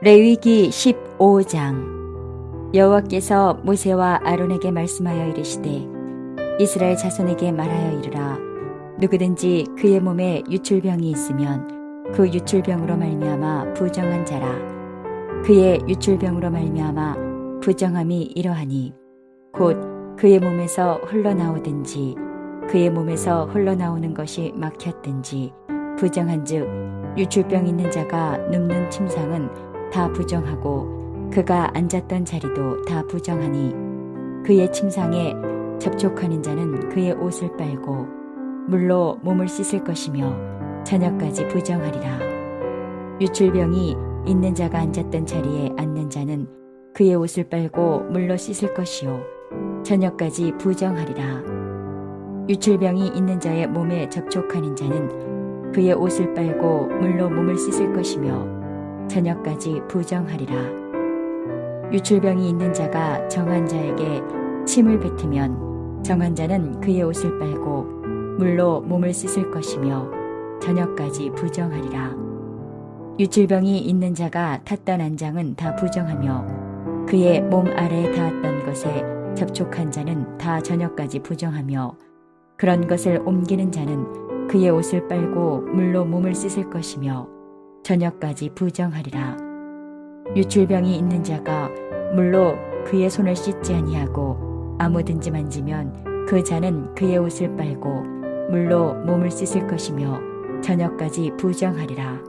레위기 15장. 여호와께서 모세와 아론에게 말씀하여 이르시되 이스라엘 자손에게 말하여 이르라. 누구든지 그의 몸에 유출병이 있으면 그 유출병으로 말미암아 부정한 자라. 그의 유출병으로 말미암아 부정함이 이러하니 곧 그의 몸에서 흘러나오든지 그의 몸에서 흘러나오는 것이 막혔든지 부정한즉 유출병 있는 자가 눕는 침상은 다 부정하고 그가 앉았던 자리도 다 부정하니 그의 침상에 접촉하는 자는 그의 옷을 빨고 물로 몸을 씻을 것이며 저녁까지 부정하리라. 유출병이 있는 자가 앉았던 자리에 앉는 자는 그의 옷을 빨고 물로 씻을 것이요 저녁까지 부정하리라. 유출병이 있는 자의 몸에 접촉하는 자는 그의 옷을 빨고 물로 몸을 씻을 것이며 저녁까지 부정하리라. 유출병이 있는 자가 정한 자에게 침을 뱉으면 정한 자는 그의 옷을 빨고 물로 몸을 씻을 것이며 저녁까지 부정하리라. 유출병이 있는 자가 탔던 안장은 다 부정하며 그의 몸 아래에 닿았던 것에 접촉한 자는 다 저녁까지 부정하며 그런 것을 옮기는 자는 그의 옷을 빨고 물로 몸을 씻을 것이며 저녁까지 부정하리라. 유출병이 있는 자가 물로 그의 손을 씻지 아니하고 아무든지 만지면 그 자는 그의 옷을 빨고 물로 몸을 씻을 것이며 저녁까지 부정하리라.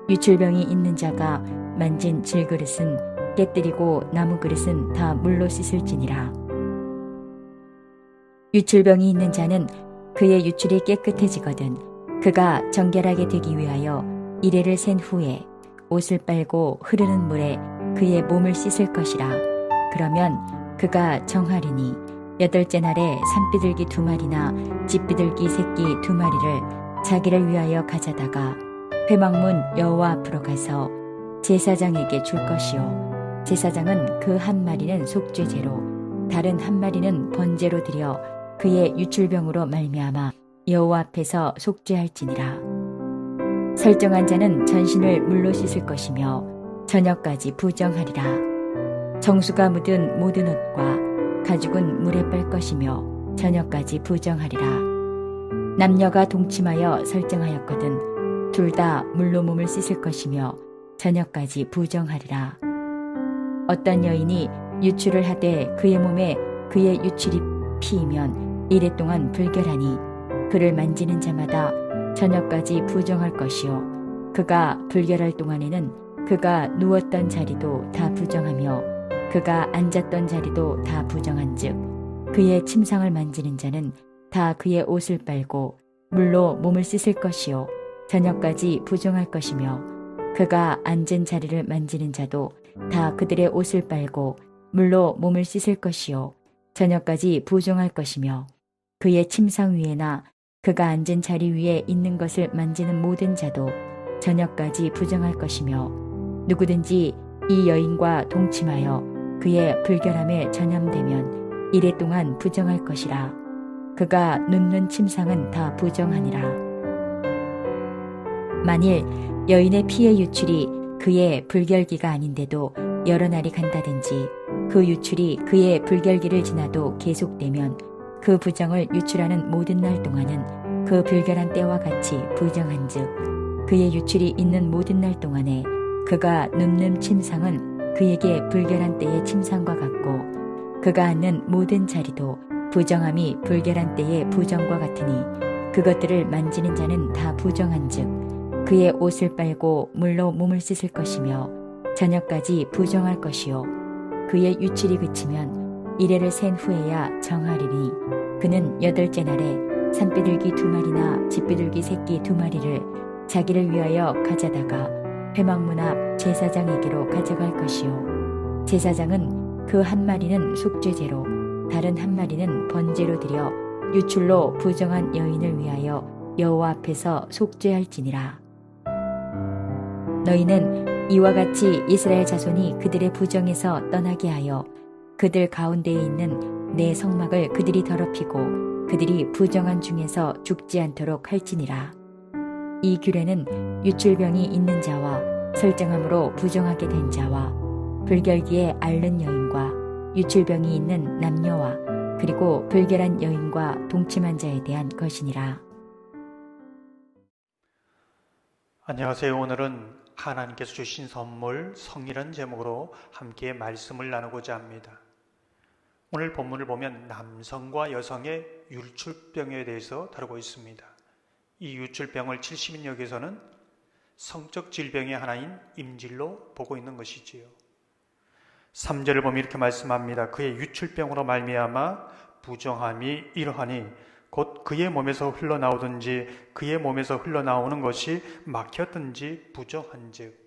유출병이 있는 자가 만진 질그릇은 깨뜨리고 나무 그릇은 다 물로 씻을지니라. 유출병이 있는 자는 그의 유출이 깨끗해지거든 그가 정결하게 되기 위하여 이레를 센 후에 옷을 빨고 흐르는 물에 그의 몸을 씻을 것이라. 그러면 그가 정하리니 8째 날에 산비둘기 2마리나 집비둘기 새끼 2마리를 자기를 위하여 가져다가 회막문 여호와 앞으로 가서 제사장에게 줄 것이요 제사장은 그 1마리는 속죄제로 다른 1마리는 번제로 드려 그의 유출병으로 말미암아 여호와 앞에서 속죄할지니라. 설정한 자는 전신을 물로 씻을 것이며 저녁까지 부정하리라. 정수가 묻은 모든 옷과 가죽은 물에 빨 것이며 저녁까지 부정하리라. 남녀가 동침하여 설정하였거든 둘 다 물로 몸을 씻을 것이며 저녁까지 부정하리라. 어떤 여인이 유출을 하되 그의 몸에 그의 유출이 피이면 이레 동안 불결하니 그를 만지는 자마다 저녁까지 부정할 것이요 그가 불결할 동안에는 그가 누웠던 자리도 다 부정하며 그가 앉았던 자리도 다 부정한즉 그의 침상을 만지는 자는 다 그의 옷을 빨고 물로 몸을 씻을 것이요 저녁까지 부정할 것이며 그가 앉은 자리를 만지는 자도 다 그들의 옷을 빨고 물로 몸을 씻을 것이요 저녁까지 부정할 것이며 그의 침상 위에나 그가 앉은 자리 위에 있는 것을 만지는 모든 자도 저녁까지 부정할 것이며 누구든지 이 여인과 동침하여 그의 불결함에 전염되면 이레 동안 부정할 것이라. 그가 눕는 침상은 다 부정하니라. 만일 여인의 피의 유출이 그의 불결기가 아닌데도 여러 날이 간다든지 그 유출이 그의 불결기를 지나도 계속되면 그 부정을 유출하는 모든 날 동안은 그 불결한 때와 같이 부정한즉 그의 유출이 있는 모든 날 동안에 그가 눕는 침상은 그에게 불결한 때의 침상과 같고 그가 앉는 모든 자리도 부정함이 불결한 때의 부정과 같으니 그것들을 만지는 자는 다 부정한즉 그의 옷을 빨고 물로 몸을 씻을 것이며 저녁까지 부정할 것이요 그의 유출이 그치면 이레를 센 후에야 정하리니 그는 8째 날에 산비둘기 2마리나 집비둘기 새끼 2마리를 자기를 위하여 가져다가 회막문 앞 제사장에게로 가져갈 것이요 제사장은 그 1마리는 속죄제로 다른 1마리는 번제로 드려 유출로 부정한 여인을 위하여 여호와 앞에서 속죄할지니라. 너희는 이와 같이 이스라엘 자손이 그들의 부정에서 떠나게 하여 그들 가운데에 있는 내 성막을 그들이 더럽히고 그들이 부정한 중에서 죽지 않도록 할지니라. 이 규례는 유출병이 있는 자와 설정함으로 부정하게 된 자와 불결기에 앓는 여인과 유출병이 있는 남녀와 그리고 불결한 여인과 동침한 자에 대한 것이니라. 안녕하세요. 오늘은 하나님께서 주신 선물 성이라는 제목으로 함께 말씀을 나누고자 합니다. 오늘 본문을 보면 남성과 여성의 유출병에 대해서 다루고 있습니다. 이 유출병을 70인역에서는 성적 질병의 하나인 임질로 보고 있는 것이지요. 3절을 보면 이렇게 말씀합니다. 그의 유출병으로 말미암아 부정함이 이러하니 곧 그의 몸에서 흘러나오든지 그의 몸에서 흘러나오는 것이 막혔든지 부정한즉.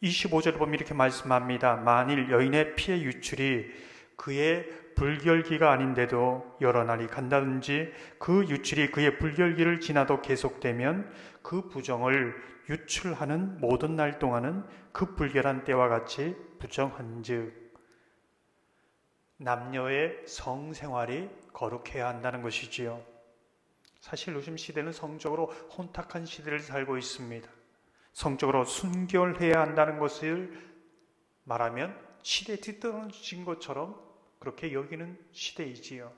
25절을 보면 이렇게 말씀합니다. 만일 여인의 피의 유출이 그의 불결기가 아닌데도 여러 날이 간다든지 그 유출이 그의 불결기를 지나도 계속되면 그 부정을 유출하는 모든 날 동안은 그 불결한 때와 같이 부정한즉. 남녀의 성생활이 거룩해야 한다는 것이지요. 사실 요즘 시대는 성적으로 혼탁한 시대를 살고 있습니다. 성적으로 순결해야 한다는 것을 말하면 시대에 뒤떨어진 것처럼 그렇게 여기는 시대이지요.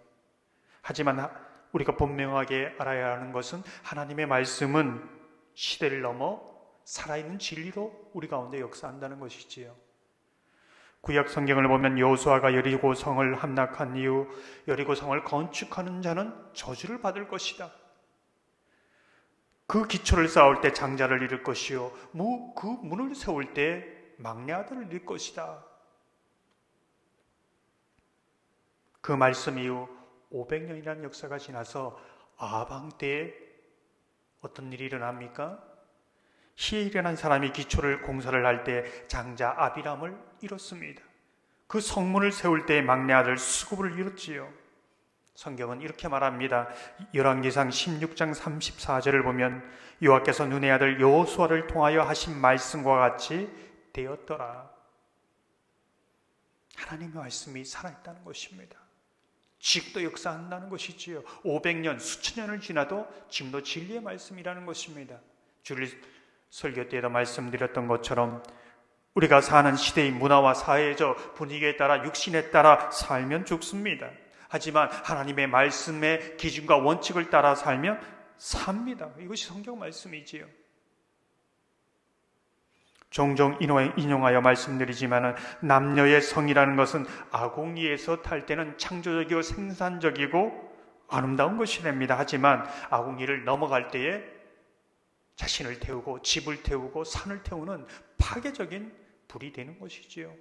하지만 우리가 분명하게 알아야 하는 것은 하나님의 말씀은 시대를 넘어 살아있는 진리로 우리 가운데 역사한다는 것이지요. 구약 성경을 보면 여호수아가 여리고 성을 함락한 이후 여리고 성을 건축하는 자는 저주를 받을 것이다. 그 기초를 쌓을 때 장자를 잃을 것이요 그 문을 세울 때 막내 아들을 잃을 것이다. 그 말씀 이후 500년이라는 역사가 지나서 아방 때에 어떤 일이 일어납니까? 희에 일어난 사람이 기초를 공사를 할 때 장자 아비람을 잃었습니다. 그 성문을 세울 때 막내 아들 수굽을 잃었지요. 성경은 이렇게 말합니다. 열왕기상 16장 34절을 보면 여호와께서 눈의 아들 여호수아를 통하여 하신 말씀과 같이 되었더라. 하나님의 말씀이 살아있다는 것입니다. 지금도 역사한다는 것이지요. 500년, 수천 년을 지나도 지금도 진리의 말씀이라는 것입니다. 주일 설교 때에도 말씀드렸던 것처럼 우리가 사는 시대의 문화와 사회적 분위기에 따라 육신에 따라 살면 죽습니다. 하지만 하나님의 말씀의 기준과 원칙을 따라 살면 삽니다. 이것이 성경 말씀이지요. 종종 인용하여 말씀드리지만 남녀의 성이라는 것은 아궁이에서 탈 때는 창조적이고 생산적이고 아름다운 것이 됩니다. 하지만 아궁이를 넘어갈 때에 자신을 태우고 집을 태우고 산을 태우는 파괴적인 불이 되는 것이지요.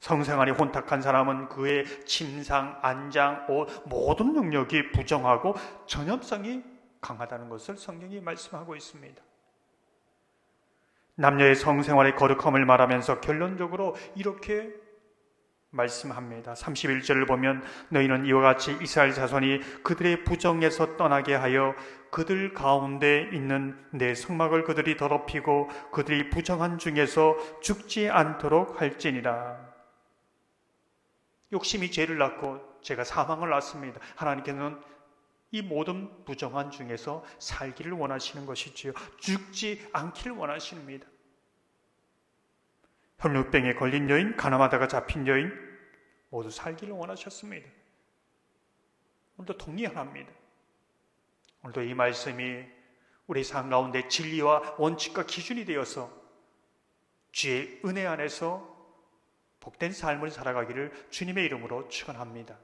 성생활이 혼탁한 사람은 그의 침상, 안장, 옷 모든 능력이 부정하고 전염성이 강하다는 것을 성경이 말씀하고 있습니다. 남녀의 성생활의 거룩함을 말하면서 결론적으로 이렇게 말씀합니다. 31절을 보면 너희는 이와 같이 이스라엘 자손이 그들의 부정에서 떠나게 하여 그들 가운데 있는 내 성막을 그들이 더럽히고 그들이 부정한 중에서 죽지 않도록 할지니라. 욕심이 죄를 낳고 죄가 사망을 낳습니다. 하나님께서는 이 모든 부정한 중에서 살기를 원하시는 것이지요. 죽지 않기를 원하십니다. 혈루병에 걸린 여인, 가늠하다가 잡힌 여인 모두 살기를 원하셨습니다. 오늘도 동의합니다. 오늘도 이 말씀이 우리 삶 가운데 진리와 원칙과 기준이 되어서 주의 은혜 안에서 복된 삶을 살아가기를 주님의 이름으로 축원합니다.